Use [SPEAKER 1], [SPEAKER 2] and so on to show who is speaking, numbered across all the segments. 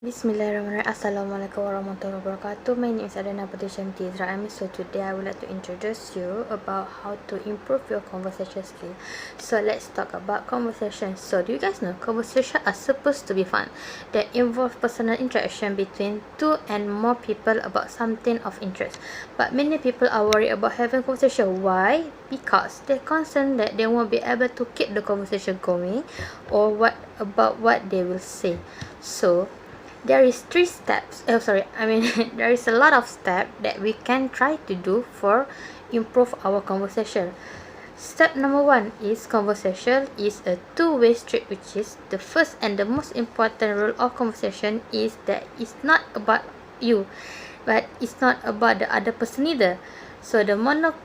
[SPEAKER 1] Bismillahirrahmanirrahim. Assalamualaikum warahmatullahi wabarakatuh. My name is Adana Patishan Tizra. So today I would like to introduce you about how to improve your conversation skill. So let's talk about conversation. So do you guys know conversation are supposed to be fun? They involve personal interaction between two and more people about something of interest. But many people are worried about having conversation. Why? Because they're concerned that they won't be able to keep the conversation going, or what they will say. So there is there is a lot of steps that we can try to do for improve our conversation. Step number 1 is conversation is a two-way street, which is the first and the most important rule of conversation is that it's not about you, but it's not about the other person either. So the monologue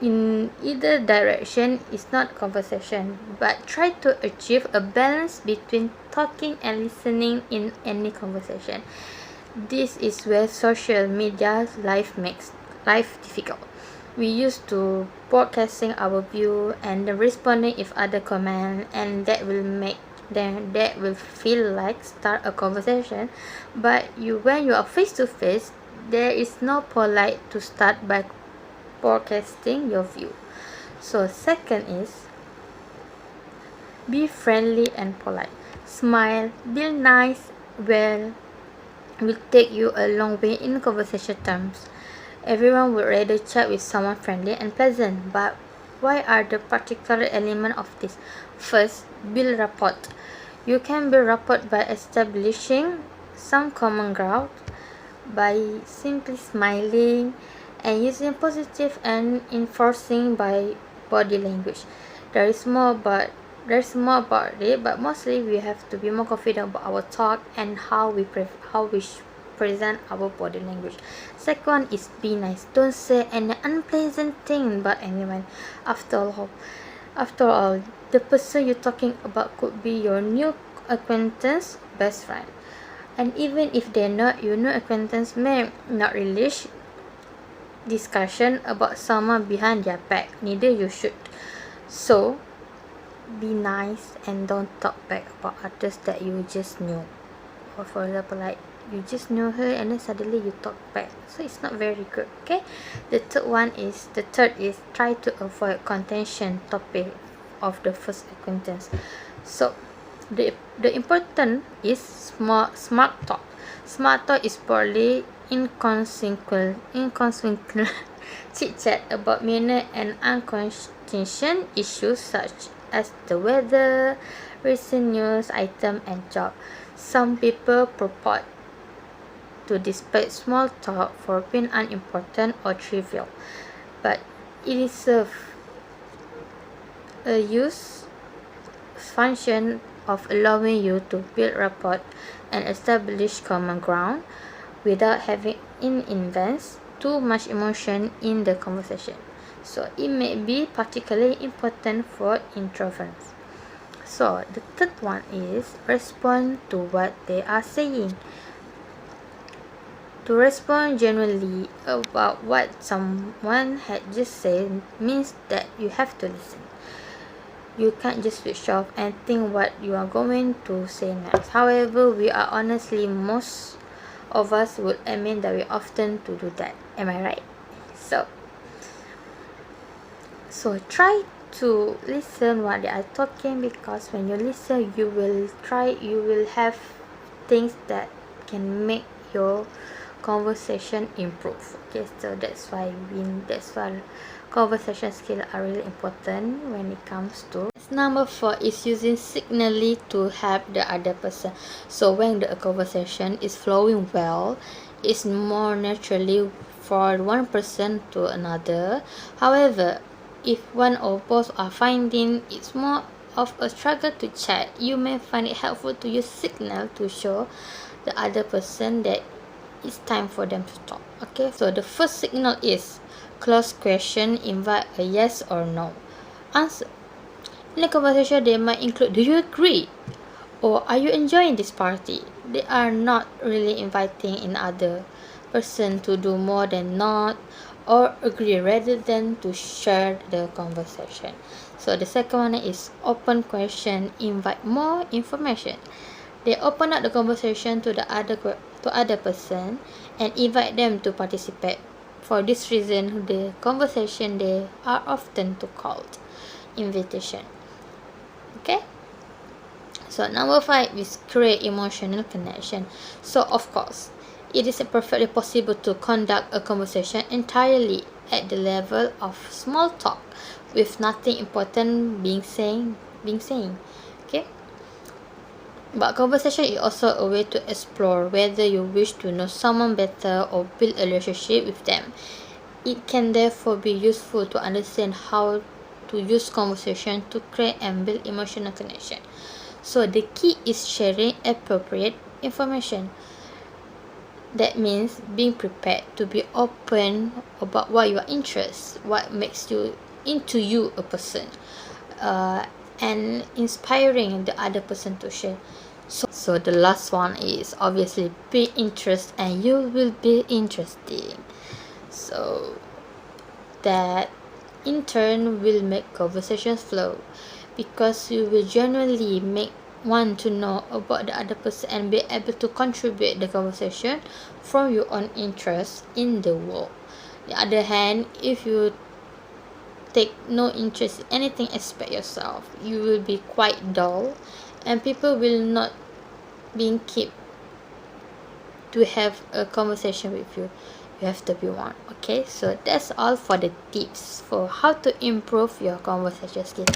[SPEAKER 1] in either direction is not conversation, but try to achieve a balance between talking and listening in any conversation. This is where social media's life makes life difficult. We used to broadcasting our view and then responding if other comment, and that will feel like start a conversation. But when you are face to face, there is no polite to start by broadcasting your view. So second is be friendly and polite. Smile, be nice, will take you a long way in conversation terms. Everyone would rather chat with someone friendly and pleasant, but why are the particular element of this? First, build rapport. You can build rapport by establishing some common ground, by simply smiling and using positive and enforcing by body language. There's more about it, but mostly we have to be more confident about our talk and how we present our body language. Second one is be nice. Don't say an unpleasant thing about anyone. After all, the person you're talking about could be your new acquaintance, best friend. And even if they're not, your new acquaintance may not relish discussion about someone behind their back. Neither you should. So be nice and don't talk back about others that you just knew. Or for example, like you just knew her and then suddenly you talk back. So it's not very good. Okay. The third is try to avoid contention topic of the first acquaintance. So the important is smart talk. Smart talk is purely inconsequential chit chat about minor and uncontentious issues such as the weather, recent news item, and job. Some people purport to despise small talk for being unimportant or trivial, but it is serve a use function of allowing you to build rapport and establish common ground without having invest too much emotion in the conversation. So it may be particularly important for introverts. So the third one is respond to what they are saying. To respond genuinely about what someone had just said means that you have to listen. You can't just switch off and think what you are going to say next. However, we are honestly, most of us would admit that we often to do that. Am I right? So try to listen what they are talking, because when you listen you will have things that can make your conversation improve. Okay, so that's why conversation skills are really important when it comes to. Number 4 is using signaling to help the other person. So when the conversation is flowing well, it's more naturally for one person to another. However, if one or both are finding it's more of a struggle to chat, you may find it helpful to use signal to show the other person that it's time for them to talk. Okay, so the first signal is close question, invite a yes or no answer. In a conversation, they might include, do you agree? Or are you enjoying this party? They are not really inviting in other person to do more than not or agree, rather than to share the conversation. So the second one is open question, invite more information. They open up the conversation to the other person and invite them to participate. For this reason, the conversation they are often called invitation. Okay. So number 5 is create emotional connection. So of course, it is perfectly possible to conduct a conversation entirely at the level of small talk with nothing important being saying. Okay. But conversation is also a way to explore whether you wish to know someone better or build a relationship with them. It can therefore be useful to understand how to use conversation to create and build emotional connection. So the key is sharing appropriate information. That means being prepared to be open about what your interests, what makes you into you a person, and inspiring the other person to share. So the last one is obviously be interested and you will be interesting. So that in turn will make conversations flow because you will genuinely want to know about the other person and be able to contribute the conversation from your own interest in the world. The other hand, if you take no interest in anything except yourself, you will be quite dull and people will not being keep to have a conversation with you. You have to be one. Okay, so that's all for the tips for how to improve your conversation skills.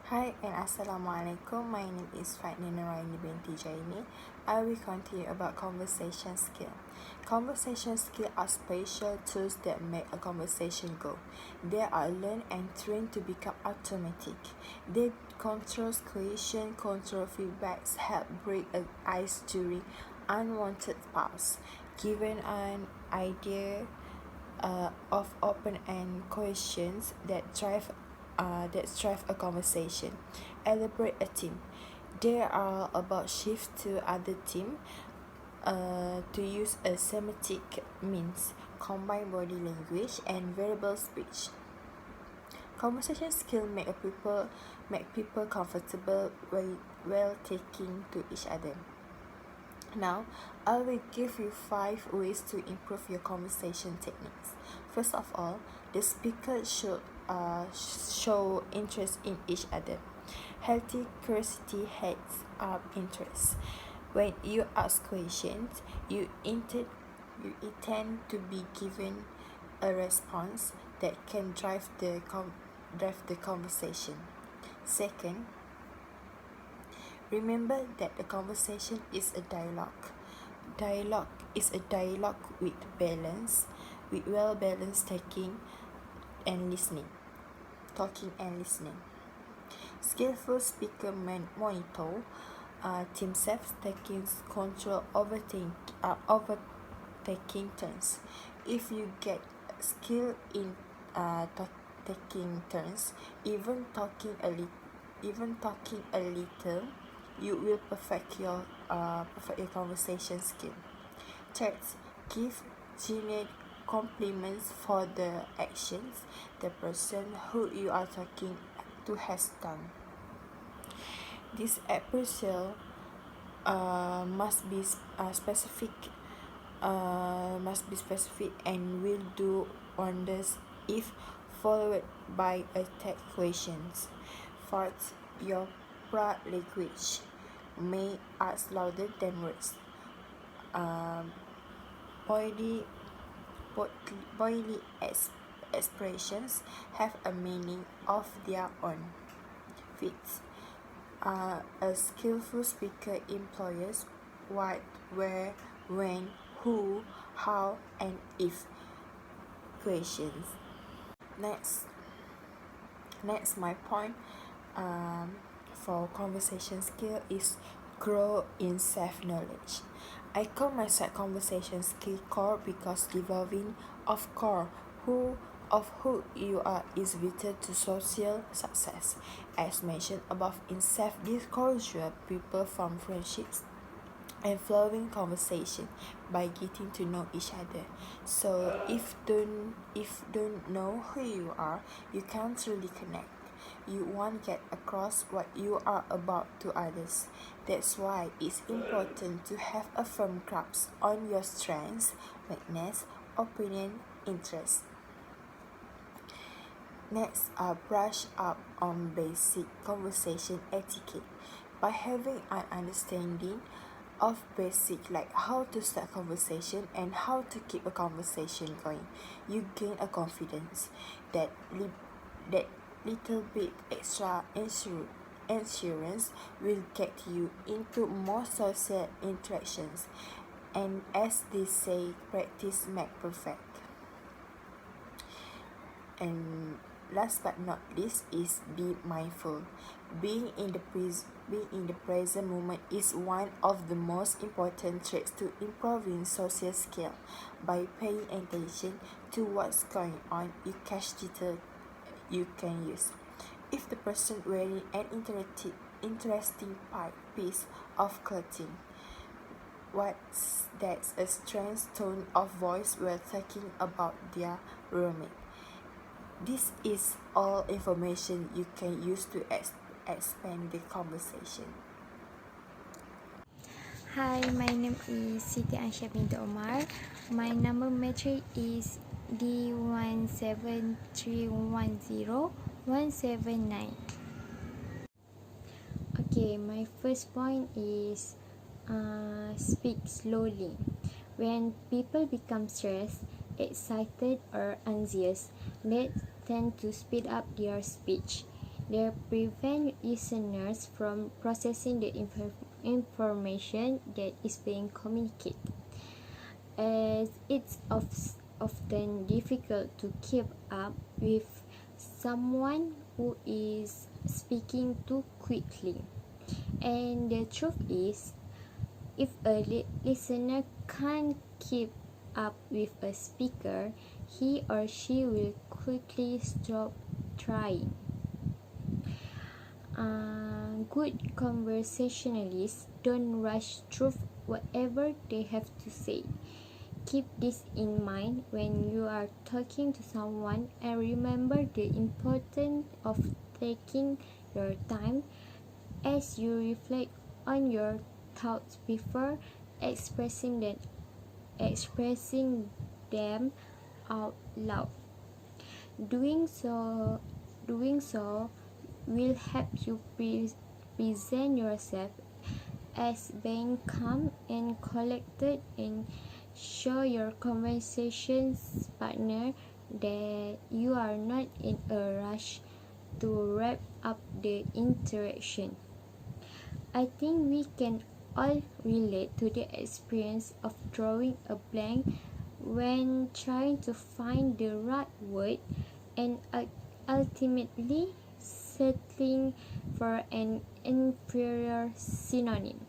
[SPEAKER 2] Hi and Assalamualaikum. My name is Fatni Nuraini binti Jaini. I will continue about conversation skill. Conversation skills are special tools that make a conversation go. They are learned and trained to become automatic. They control question, control feedbacks, help break the ice during unwanted pause. Given an idea of open-end questions that drive a conversation. Elaborate a team. They are about shift to other team to use a semantic means, combine body language and verbal speech. Conversation skill make people comfortable while taking to each other. Now, I will give you 5 ways to improve your conversation techniques. First of all, the speaker should show interest in each other. Healthy curiosity heads up interest. When you ask questions, you intend to be given a response that can drive the conversation. Second, remember that a conversation is a dialogue. Dialogue is a dialogue with well-balanced talking and listening. Skillful speaker monitor themselves taking control over taking turns. If you get skill in taking turns, even talking a little, you will perfect your conversation skill. Third, give genuine compliments for the actions the person who you are talking to has done. This appraisal must be specific and will do wonders if followed by attack questions. Fourth, your body language may ask louder than words. Bodily expressions have a meaning of their own. Fifth, a skillful speaker employs what, where, when, who, how, and if questions. Next, my point for conversation skill is grow in self-knowledge. I call myself conversation skill core because developing of who you are is vital to social success. As mentioned above, in self-disclosure, people form friendships and flowing conversation by getting to know each other. So if don't know who you are, you can't really connect. you want to get across what you are about to others. That's why it's important to have a firm grasp on your strengths, weakness, opinion, interests. Next brush up on basic conversation etiquette. By having an understanding of basic like how to start conversation and how to keep a conversation going, you gain a confidence that that little bit extra insurance will get you into more social interactions, and as they say, practice make perfect. And last but not least is be mindful. Being in the present moment is one of the most important traits to improving social skill. By paying attention to what's going on, you catch detail you can use. If the person wearing an interesting piece of clothing, that's a strange tone of voice while talking about their roommate. This is all information you can use to expand the conversation.
[SPEAKER 3] Hi, my name is Siti Ansha binti Omar. My number metric is D17310-179. Okay, my first point is speak slowly. When people become stressed, excited, or anxious, they tend to speed up their speech. They prevent listeners from processing the information that is being communicated. As it's often difficult to keep up with someone who is speaking too quickly. And the truth is, if a listener can't keep up with a speaker, he or she will quickly stop trying. Good conversationalists don't rush through whatever they have to say. Keep this in mind when you are talking to someone, and remember the importance of taking your time as you reflect on your thoughts before expressing them out loud. Doing so will help you present yourself as being calm and collected, and show your conversation partner that you are not in a rush to wrap up the interaction. I think we can all relate to the experience of drawing a blank when trying to find the right word and ultimately settling for an inferior synonym.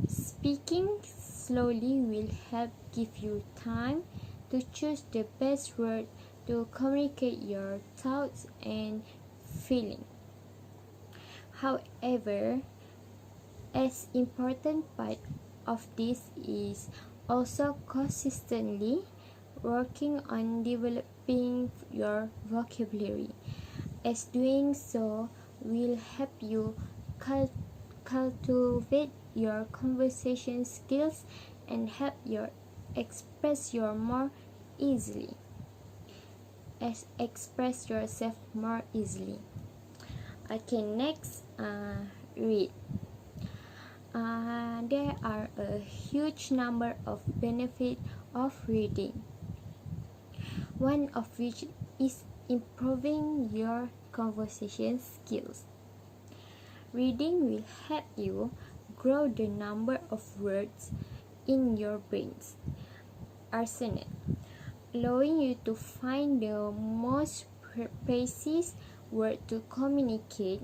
[SPEAKER 3] Speaking slowly will help give you time to choose the best word to communicate your thoughts and feelings. However, as important part of this is also consistently working on developing your vocabulary, as doing so will help you cultivate your conversation skills and help you express yourself more easily. Okay, next, read. There are a huge number of benefits of reading, one of which is improving your conversation skills. Reading will help you grow the number of words in your brain's arsenal, allowing you to find the most precise word to communicate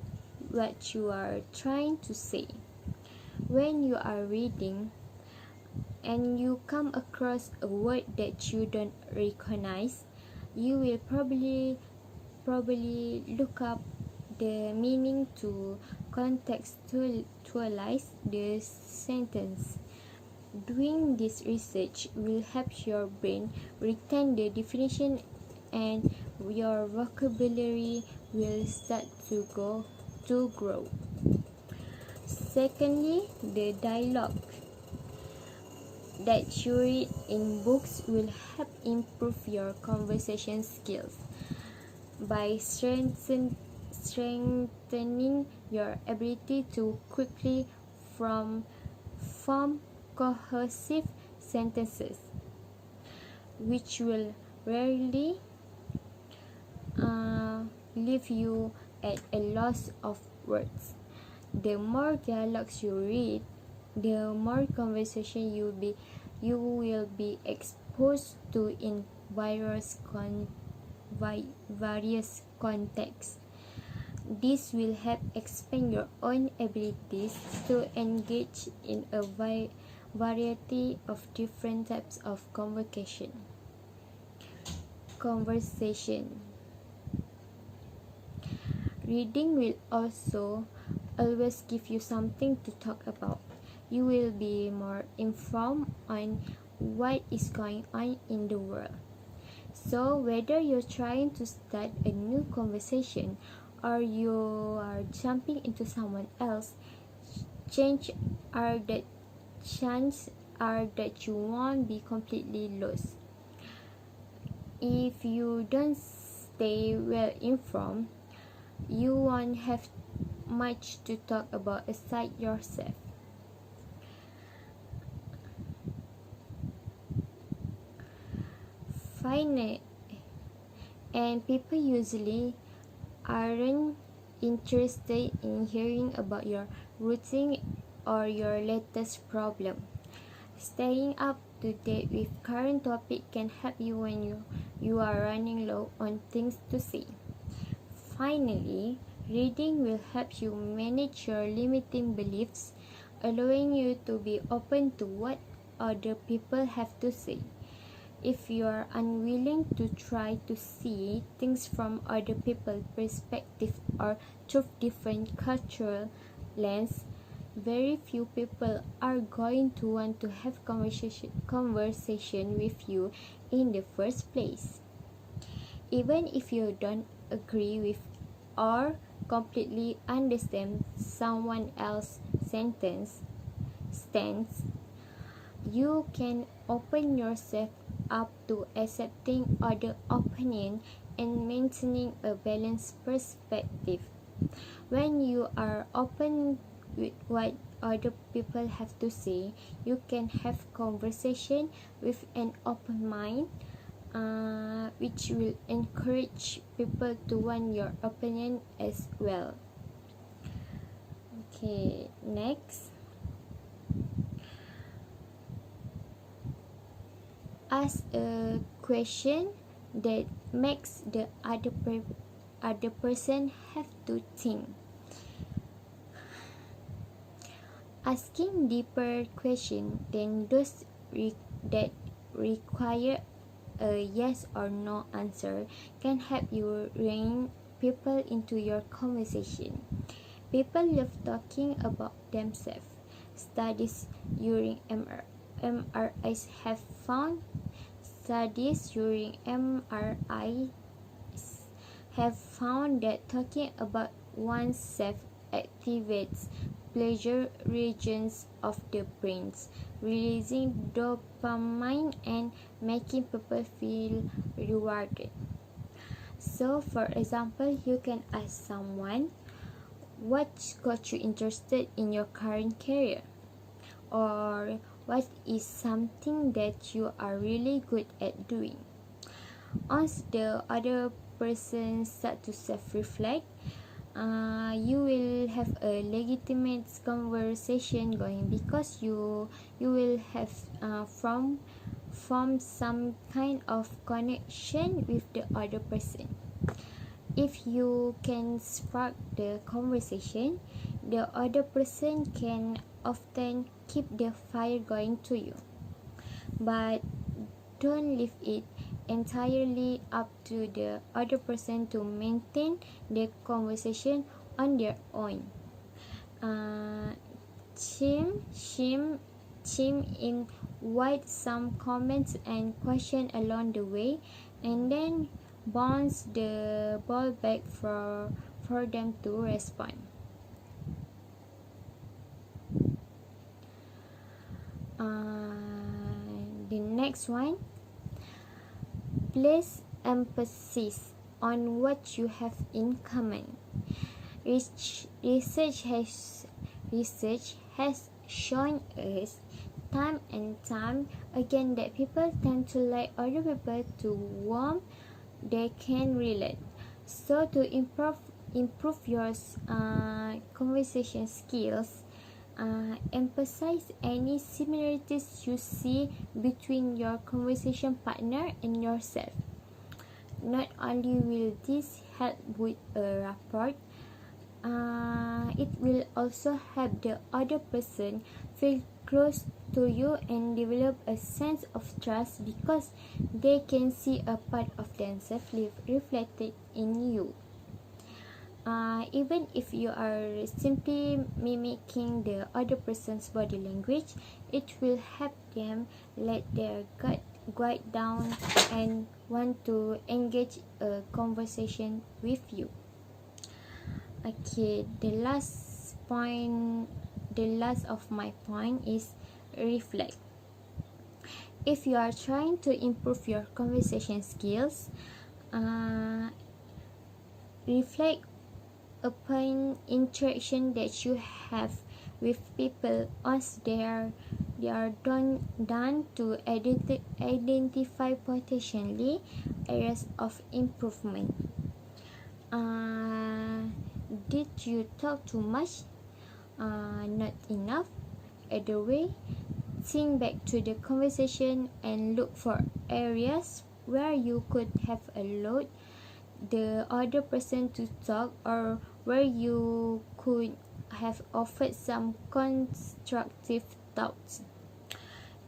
[SPEAKER 3] what you are trying to say. When you are reading and you come across a word that you don't recognize, you will probably look up the meaning to contextualize the sentence. Doing this research will help your brain retain the definition, and your vocabulary will start to grow. Secondly, the dialogue that you read in books will help improve your conversation skills by strengthening your ability to quickly form cohesive sentences, which will rarely leave you at a loss of words. The more dialogues you read, the more conversation you will be exposed to in various contexts. This will help expand your own abilities to engage in a variety of different types of conversation. Reading will also always give you something to talk about. You will be more informed on what is going on in the world. So whether you're trying to start a new conversation or you are jumping into someone else, chances are that you won't be completely lost. If you don't stay well informed, you won't have much to talk about aside yourself. Finally, and people usually aren't interested in hearing about your routine or your latest problem. Staying up to date with current topic can help you when you are running low on things to say. Finally, reading will help you manage your limiting beliefs, allowing you to be open to what other people have to say. If you are unwilling to try to see things from other people's perspective or through different cultural lens, very few people are going to want to have conversation with you in the first place. Even if you don't agree with or completely understand someone else's stance, you can open yourself up to accepting other opinion and maintaining a balanced perspective. When you are open with what other people have to say, you can have conversation with an open mind, which will encourage people to want your opinion as well. Okay, next. Ask a question that makes the other person have to think. Asking deeper questions than those that require a yes or no answer can help you bring people into your conversation. People love talking about themselves. Studies during MRIs have found that talking about oneself activates pleasure regions of the brains, releasing dopamine and making people feel rewarded. So, for example, you can ask someone, what got you interested in your current career? Or what is something that you are really good at doing? Once the other person starts to self-reflect, you will have a legitimate conversation going because you will have formed some kind of connection with the other person. If you can spark the conversation, the other person can often keep the fire going to you. But don't leave it entirely up to the other person to maintain the conversation on their own. Chime in with some comments and questions along the way, and then bounce the ball back for them to respond. The next one, place emphasis on what you have in common. Research has shown us time and time again that people tend to like other people to whom they can relate. So to improve your conversation skills, emphasize any similarities you see between your conversation partner and yourself. Not only will this help with a rapport, it will also help the other person feel close to you and develop a sense of trust because they can see a part of themselves reflected in you. Even if you are simply mimicking the other person's body language, it will help them let their guard down and want to engage a conversation with you. Okay, the last of my point is reflect. If you are trying to improve your conversation skills, reflect upon interaction that you have with people as they are done to identify potentially areas of improvement. Did you talk too much? Not enough? Either way, think back to the conversation and look for areas where you could have allowed the other person to talk or where you could have offered some constructive thoughts.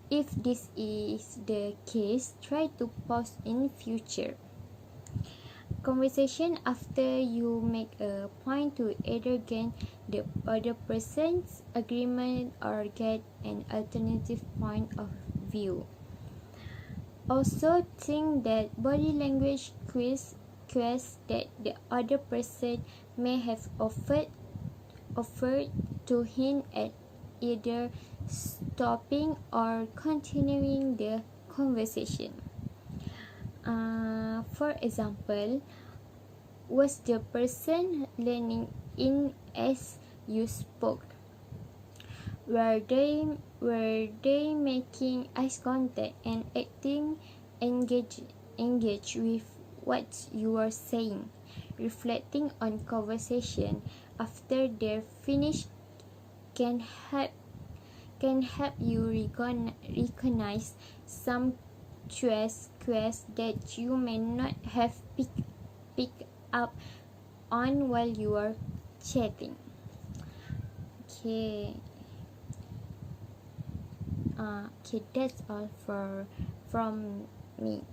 [SPEAKER 3] If this is the case, try to pause in future conversation after you make a point to either gain the other person's agreement or get an alternative point of view. Also, think that body language cues that the other person may have offered to hint at either stopping or continuing the conversation. For example, was the person leaning in as you spoke? Were they making eye contact and acting engaged with what you are saying? Reflecting on conversation after they're finished can help you recognize some cues that you may not have picked up on while you are chatting. Okay, that's all from me.